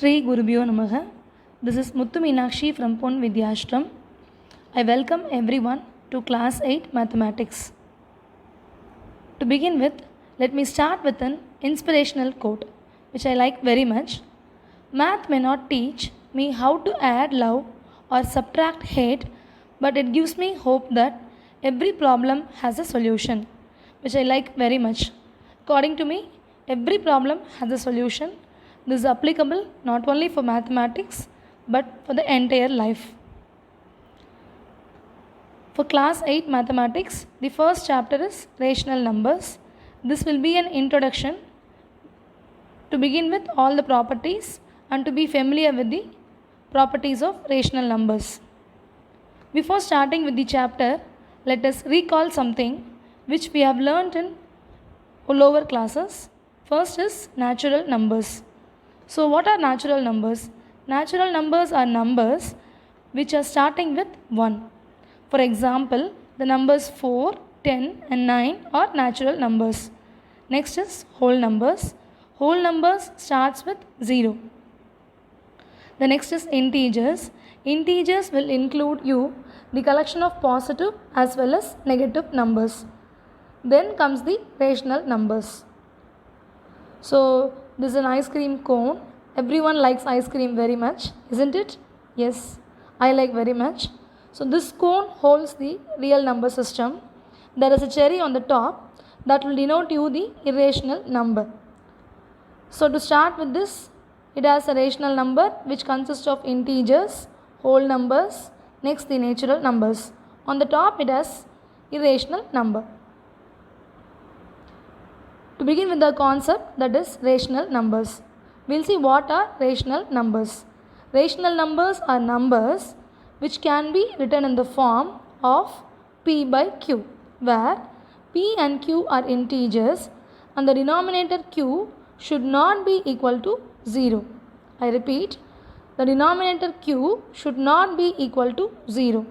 Sri Gurubhyo Namaha. This is Muthu Meenakshi from Pon Vidyashram. I welcome everyone to Class 8 Mathematics. To begin with, let me start with an inspirational quote, which I like very much. Math may not teach me how to add love or subtract hate, but it gives me hope that every problem has a solution, which I like very much. According to me, every problem has a solution. This is applicable not only for mathematics but for the entire life. For class 8 mathematics, the first chapter is rational numbers. This will be an introduction to begin with all the properties and to be familiar with the properties of rational numbers. Before starting with the chapter, let us recall something which we have learnt in lower classes. First is natural numbers. So what are natural numbers? Natural numbers are numbers which are starting with 1. For example, the numbers 4, 10 and 9 are natural numbers. Next is whole numbers. Whole numbers starts with 0. The next is integers. Integers will include the collection of positive as well as negative numbers. Then comes the rational numbers. So this is an ice cream cone. Everyone likes ice cream very much, isn't it? Yes, I like very much. So this cone holds the real number system. There is a cherry on the top that will denote you the irrational number. So to start with this, it has a rational number which consists of integers, whole numbers, next the natural numbers. On the top it has irrational number. To begin with the concept, that is rational numbers. We'll see what are rational numbers. Rational numbers are numbers which can be written in the form of P by Q, where P and Q are integers and the denominator Q should not be equal to 0. I repeat, the denominator Q should not be equal to 0.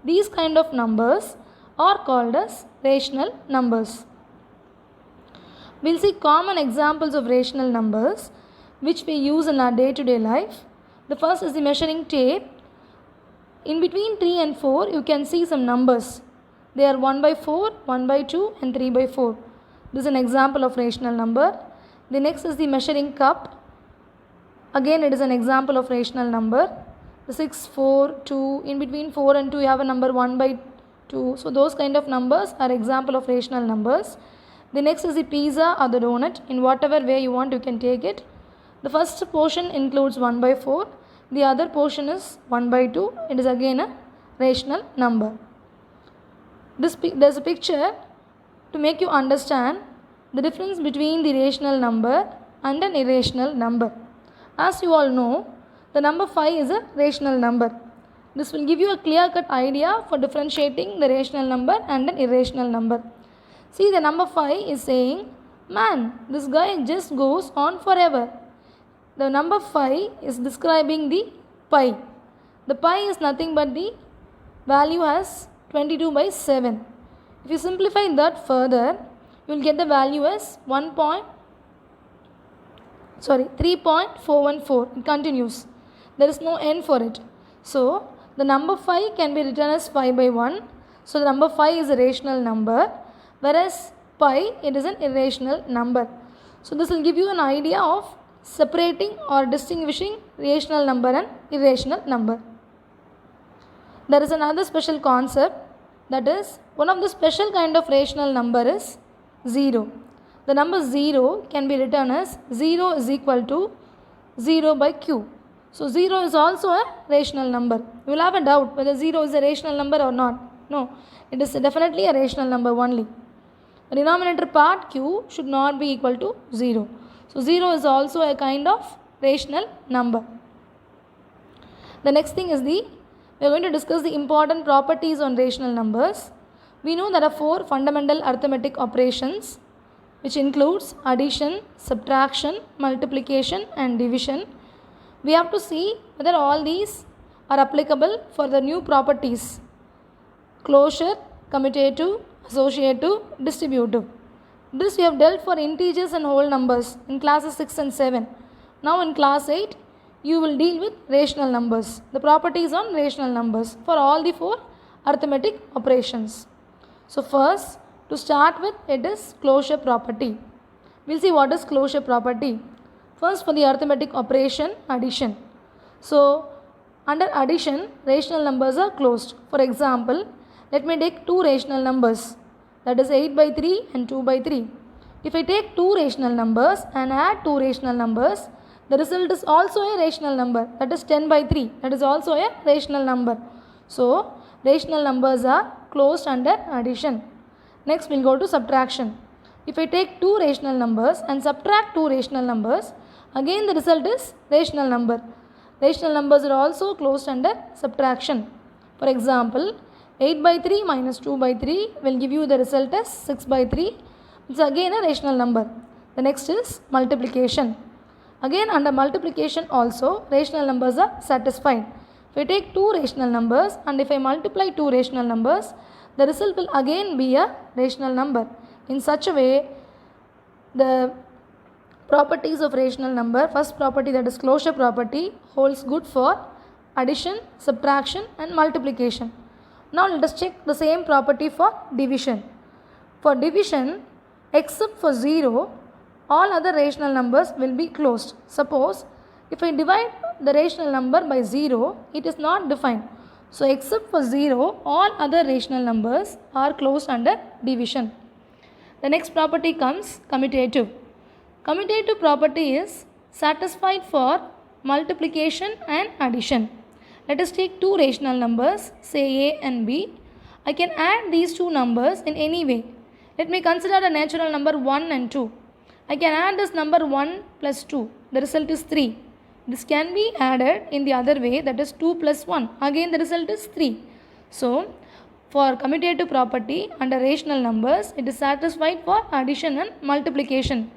These kind of numbers are called as rational numbers. We'll see common examples of rational numbers which we use in our day-to-day life. The first is the measuring tape. In between 3 and 4, you can see some numbers. They are 1 by 4, 1 by 2 and 3 by 4. This is an example of rational number. The next is the measuring cup. Again, it is an example of rational number. The 6, 4, 2, in between 4 and 2, you have a number 1 by 2. So those kind of numbers are example of rational numbers. The next is the pizza or the donut. In whatever way you want, you can take it. The first portion includes 1 by 4. The other portion is 1 by 2. It is again a rational number. There is a picture to make you understand the difference between the rational number and an irrational number. As you all know, the number 5 is a rational number. This will give you a clear-cut idea for differentiating the rational number and an irrational number. See, the number 5 is saying, man, this guy just goes on forever. The number 5 is describing the pi. The pi is nothing but the value as 22 by 7. If you simplify that further, you will get the value as 3.414. It continues. There is no end for it. So, the number 5 can be written as 5 by 1. So, the number 5 is a rational number. Whereas pi, it is an irrational number. So this will give you an idea of separating or distinguishing rational number and irrational number. There is another special concept, that is, one of the special kind of rational number is 0. The number 0 can be written as 0 is equal to 0 by Q. So 0 is also a rational number. You will have a doubt whether 0 is a rational number or not. No, it is definitely a rational number only. The denominator part Q should not be equal to 0. So 0 is also a kind of rational number. The next thing is we are going to discuss the important properties on rational numbers. We know there are 4 fundamental arithmetic operations which includes addition, subtraction, multiplication and division. We have to see whether all these are applicable for the new properties: closure, commutative, associative, distributive. This we have dealt for integers and whole numbers in classes 6 and 7. Now in class 8, you will deal with rational numbers. The properties on rational numbers for all the 4 arithmetic operations. So first, to start with, it is closure property. We'll see what is closure property. First, for the arithmetic operation, addition. So under addition, rational numbers are closed. For example, let me take 2 rational numbers, that is 8 by 3 and 2 by 3. If I take 2 rational numbers and add 2 rational numbers, the result is also a rational number, that is 10 by 3. That is also a rational number. So rational numbers are closed under addition. Next, we'll go to subtraction. If I take 2 rational numbers and subtract 2 rational numbers, again the result is rational number. Rational numbers are also closed under subtraction. For example, 8 by 3 minus 2 by 3 will give you the result as 6 by 3. It's again a rational number. The next is multiplication. Again under multiplication also rational numbers are satisfied. If I take 2 rational numbers and if I multiply 2 rational numbers, the result will again be a rational number. In such a way, the properties of rational number, first property, that is closure property, holds good for addition, subtraction and multiplication. Now let us check the same property for division. For division, except for 0, all other rational numbers will be closed. Suppose if I divide the rational number by 0, it is not defined. So except for 0, all other rational numbers are closed under division. The next property comes commutative. Commutative property is satisfied for multiplication and addition. Let us take 2 rational numbers, say A and B. I can add these 2 numbers in any way. Let me consider a natural number 1 and 2. I can add this number 1 plus 2. The result is 3. This can be added in the other way, that is 2 plus 1. Again the result is 3. So for commutative property under rational numbers, it is satisfied for addition and multiplication.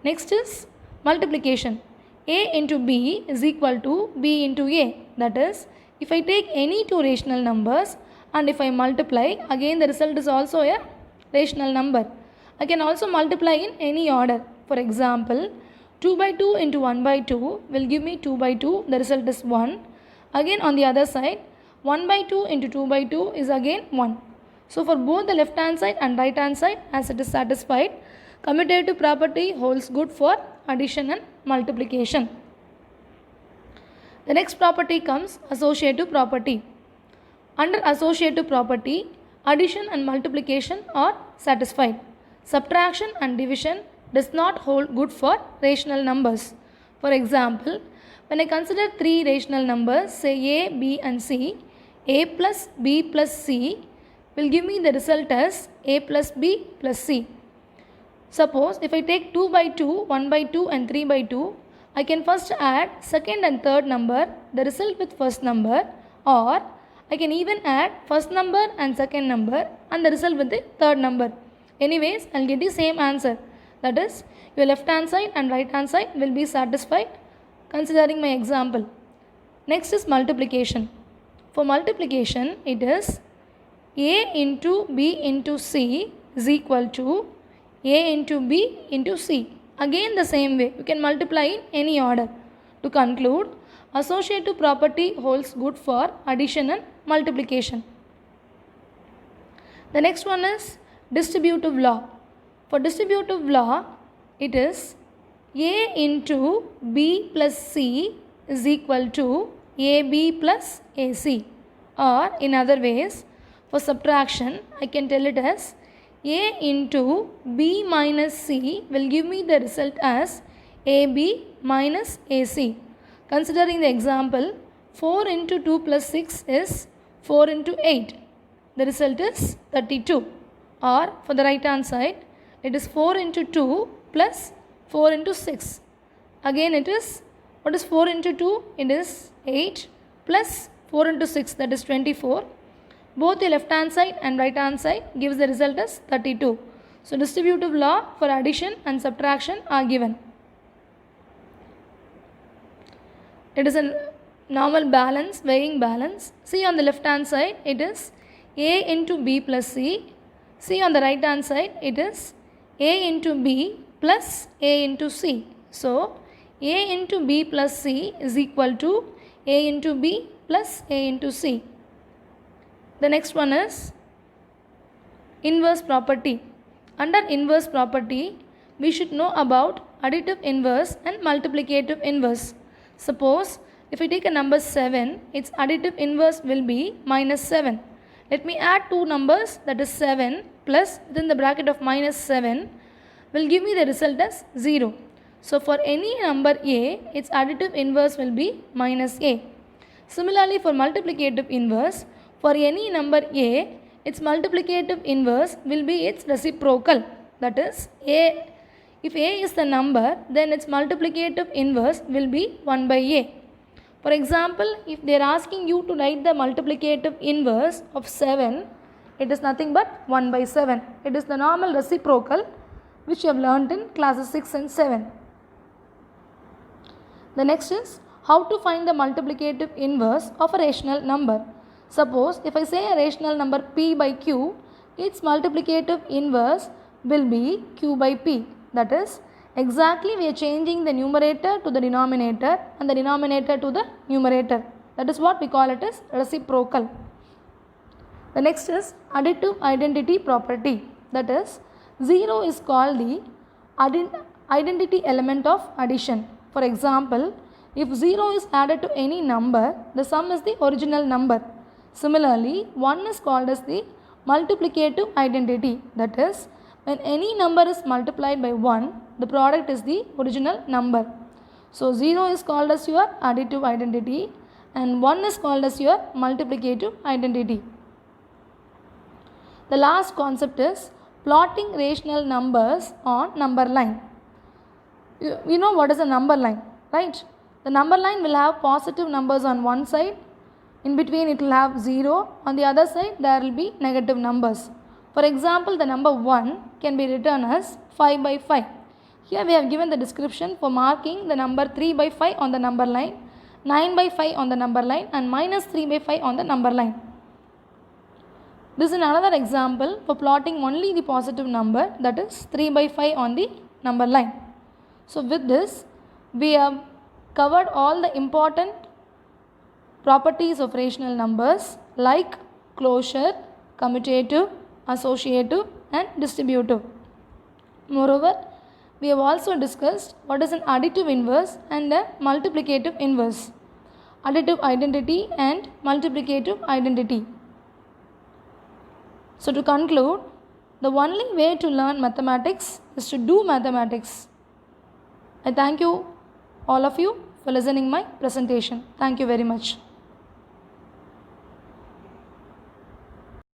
Next is multiplication. A into B is equal to B into A. That is, if I take any 2 rational numbers and if I multiply, again the result is also a rational number. I can also multiply in any order. For example, 2 by 2 into 1 by 2 will give me 2 by 2. The result is 1. Again on the other side, 1 by 2 into 2 by 2 is again 1. So for both the left hand side and right hand side, as it is satisfied, commutative property holds good for addition and multiplication. The next property comes associative property. Under associative property, addition and multiplication are satisfied. Subtraction and division does not hold good for rational numbers. For example, when I consider 3 rational numbers, say A, B and C, A plus B plus C will give me the result as A plus B plus C. Suppose if I take 2 by 2, 1 by 2 and 3 by 2, I can first add second and third number, the result with first number, or I can even add first number and second number and the result with the third number. Anyways, I will get the same answer. That is, your left hand side and right hand side will be satisfied considering my example. Next is multiplication. For multiplication, it is A into B into C is equal to A into B into C. Again the same way, you can multiply in any order. To conclude, associative property holds good for addition and multiplication. The next one is distributive law. For distributive law, it is A into B plus C is equal to AB plus AC. Or in other ways, for subtraction, I can tell it as A into B minus C will give me the result as AB minus AC. Considering the example, 4 into 2 plus 6 is 4 into 8. The result is 32. Or for the right hand side, it is 4 into 2 plus 4 into 6. Again it is, what is 4 into 2? It is 8 plus 4 into 6, that is 24. Both the left hand side and right hand side gives the result as 32. So distributive law for addition and subtraction are given. It is a normal balance, weighing balance. See on the left hand side, it is A into B plus C. See on the right hand side, it is A into B plus A into C. So A into B plus C is equal to A into B plus A into C. The next one is inverse property. Under inverse property, we should know about additive inverse and multiplicative inverse. Suppose if I take a number 7, its additive inverse will be minus 7. Let me add two numbers, that is 7 plus within the bracket of minus 7 will give me the result as 0. So for any number A, its additive inverse will be minus A. Similarly for multiplicative inverse, for any number A, its multiplicative inverse will be its reciprocal. That is, A. If A is the number, then its multiplicative inverse will be 1 by A. For example, if they are asking you to write the multiplicative inverse of 7, it is nothing but 1 by 7. It is the normal reciprocal which you have learnt in classes 6 and 7. The next is how to find the multiplicative inverse of a rational number. Suppose if I say a rational number P by Q, its multiplicative inverse will be Q by P. That is, exactly we are changing the numerator to the denominator and the denominator to the numerator. That is what we call it as reciprocal. The next is additive identity property. That is, 0 is called the identity element of addition. For example, if 0 is added to any number, the sum is the original number. Similarly, 1 is called as the multiplicative identity. That is, when any number is multiplied by 1, the product is the original number. So 0 is called as your additive identity and 1 is called as your multiplicative identity. The last concept is plotting rational numbers on number line. You know what is a number line, right? The number line will have positive numbers on one side, in between it will have 0, on the other side there will be negative numbers. For example, the number 1 can be written as 5 by 5. Here we have given the description for marking the number 3 by 5 on the number line, 9 by 5 on the number line and minus 3 by 5 on the number line. This is another example for plotting only the positive number, that is 3 by 5 on the number line. So with this, we have covered all the important properties of rational numbers like closure, commutative, associative and distributive. Moreover, we have also discussed what is an additive inverse and a multiplicative inverse, additive identity and multiplicative identity. So to conclude, the only way to learn mathematics is to do mathematics. I thank you all of you for listening my presentation. Thank you very much.